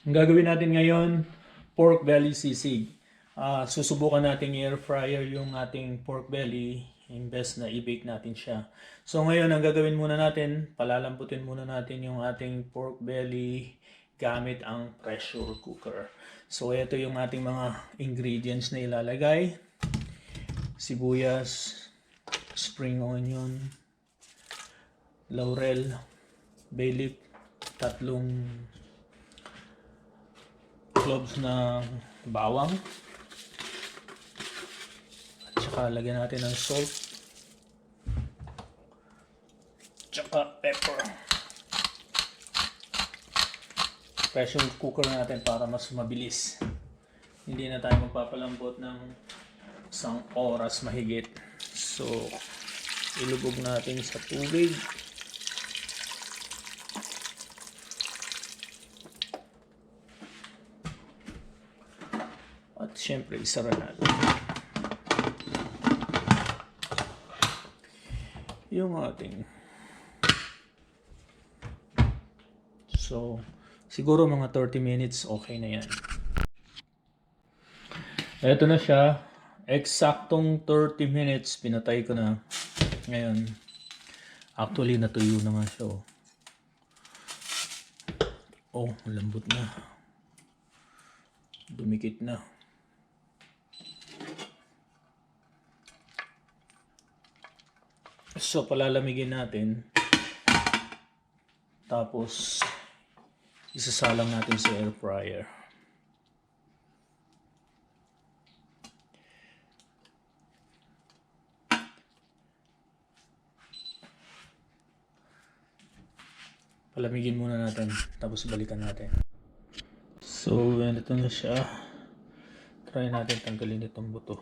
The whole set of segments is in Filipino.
Ang gagawin natin ngayon, pork belly sisig. Susubukan natin i-air fryer yung ating pork belly, imbes na i-bake natin siya. So ngayon, ang gagawin muna natin, palalambutin muna natin yung ating pork belly gamit ang pressure cooker. So ito yung ating mga ingredients na ilalagay. Sibuyas, spring onion, laurel, bay leaf, 3 cloves na bawang, at saka lagyan natin ng salt, tsaka pepper. Pressure cooker natin para mas mabilis. Hindi na tayo magpapalambot ng 1 oras mahigit. So, ilubog natin sa tubig. At syempre, isara natin yung ating. So, siguro mga 30 minutes, okay na yan. Ito na siya. Eksaktong 30 minutes, pinatay ko na. Ngayon, actually, natuyo na nga siya. Oh, lambot na. Dumikit na. So, palalamigin natin. Tapos, isasalang natin sa air fryer. Palamigin muna natin, tapos balikan natin. So, ito na siya. Try natin tanggalin itong buto.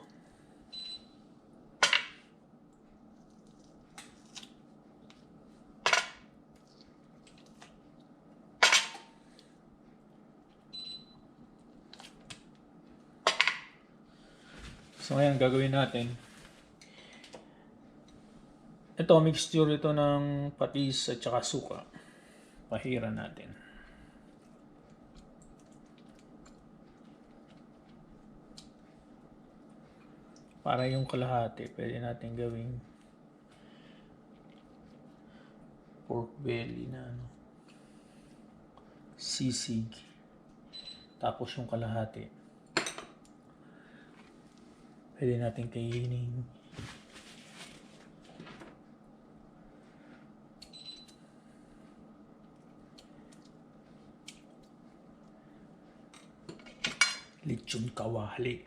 So ngayon gagawin natin, ito mixture ito ng patis at saka suka. Pahiran natin. Para yung kalahati, pwede natin gawing pork belly na sisig. Tapos yung kalahati, pwede natin kainin. Lechon kawali.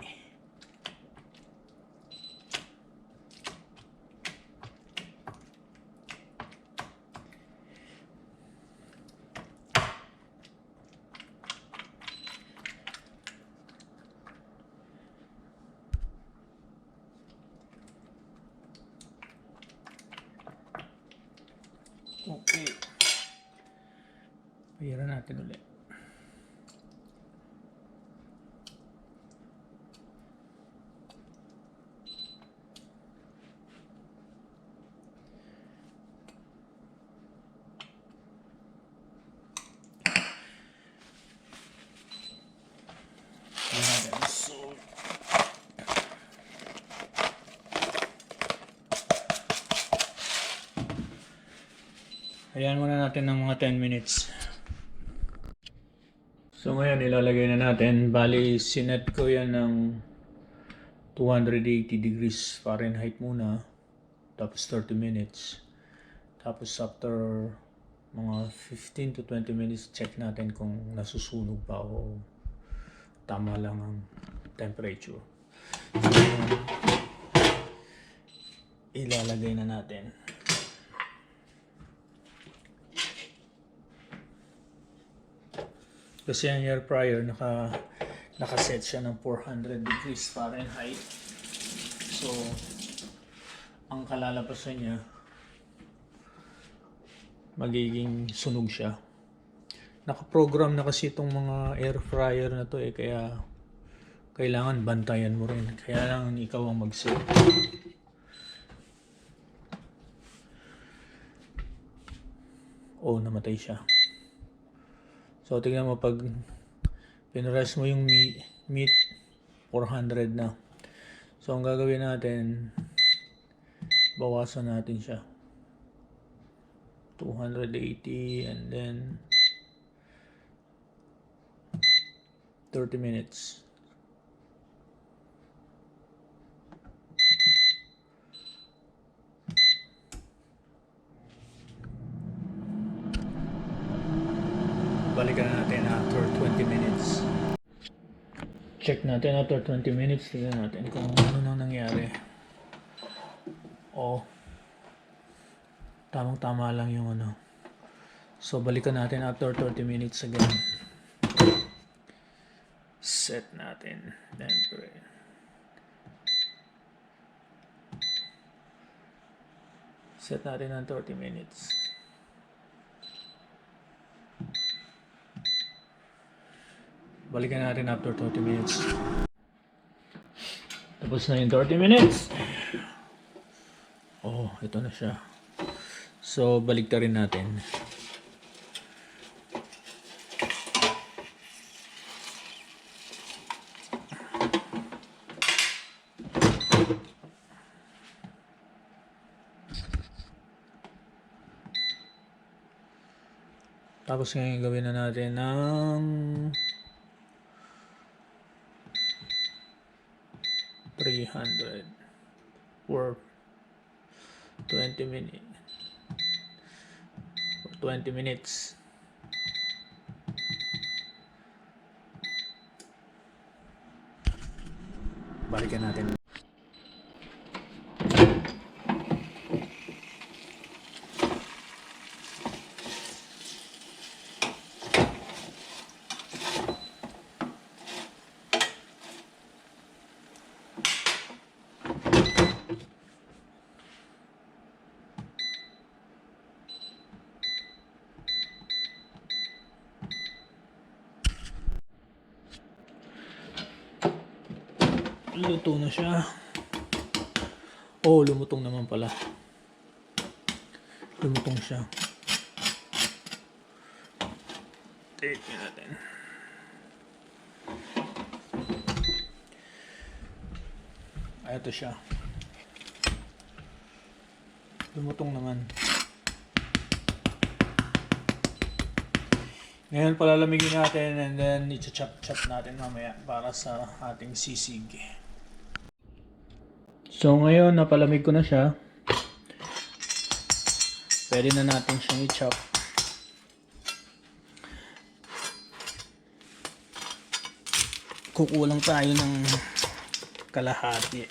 Okay. Pahiran natin ulit. Ayan muna natin ng mga 10 minutes. So ngayon ilalagay na natin. Bali sinet ko yan ng 280 degrees Fahrenheit muna. Tapos 30 minutes. Tapos after mga 15 to 20 minutes, check natin kung nasusunog pa o tama lang ang temperature. So, ilalagay na natin. Kasi ang air fryer nakaset siya ng 400 degrees Fahrenheit. So, ang kalalabasan niya magiging sunog siya. Nakaprogram na kasi itong mga air fryer na to kaya kailangan bantayan mo rin. Kaya lang ikaw ang mag-set. Oh, namatay siya. So, tingnan mo pag pinrest mo yung meat 400 na. So ang gagawin natin, bawasan natin siya 280 and then 30 minutes. Balikan natin after 20 minutes. Check natin after 20 minutes. Tignan natin kung ano nang nangyari. Tamang-tama lang yung ano. So, balikan natin after 30 minutes again. Set natin. Temperature. Set natin ng 30 minutes. Balikan natin after 30 minutes. Tapos na yung 30 minutes. Ito na siya. So, balik rin natin. Tapos ngayon gawin na natin ng 300 for 20 minutes. Balikan natin. Luto na siya. Lumutong naman pala. Lumutong siya. Take natin. Ito siya. Lumutong naman. Ngayon palalamigin natin and then i-chop natin mamaya para sa ating sisig. So ngayon napalamig ko na siya. Pwede na natin siyang i-chop. Kukulang tayo ng kalahati.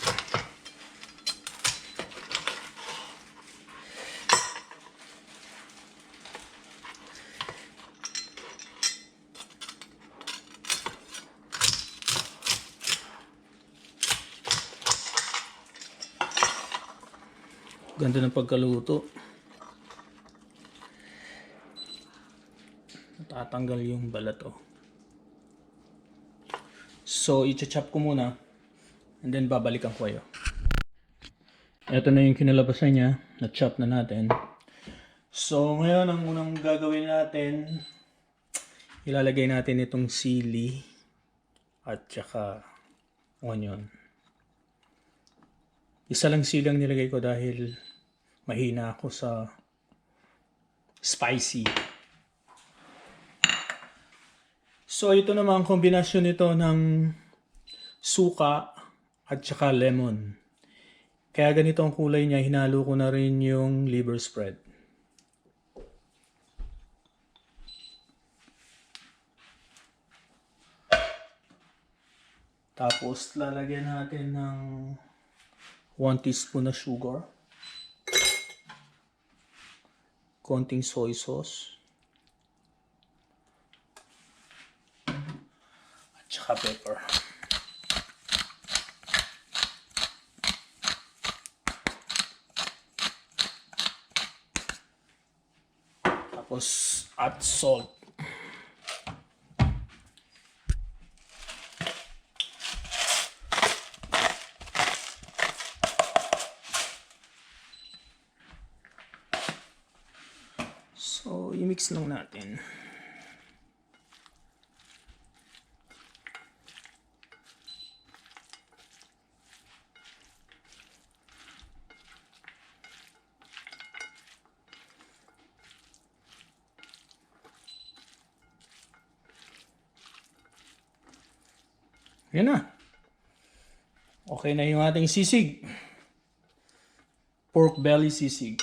Ganda ng pagkaluto. Tatanggal yung balat So, i-chop ko muna and then babalikan ko kayo. Ito na yung kinalabasan niya. Na-chop na natin. So, ngayon ang unang gagawin natin, ilalagay natin itong sili at saka onion. Isa lang silang nilagay ko dahil mahina ako sa spicy. So ito naman ang kombinasyon nito ng suka at saka lemon. Kaya ganito ang kulay niya, hinalo ko na rin yung liver spread. Tapos lalagyan natin ng 1 teaspoon na sugar, konting soy sauce, at saka pepper. Tapos at salt. So, i-mix lang natin. Yun na. Okay na yung ating sisig. Pork belly sisig.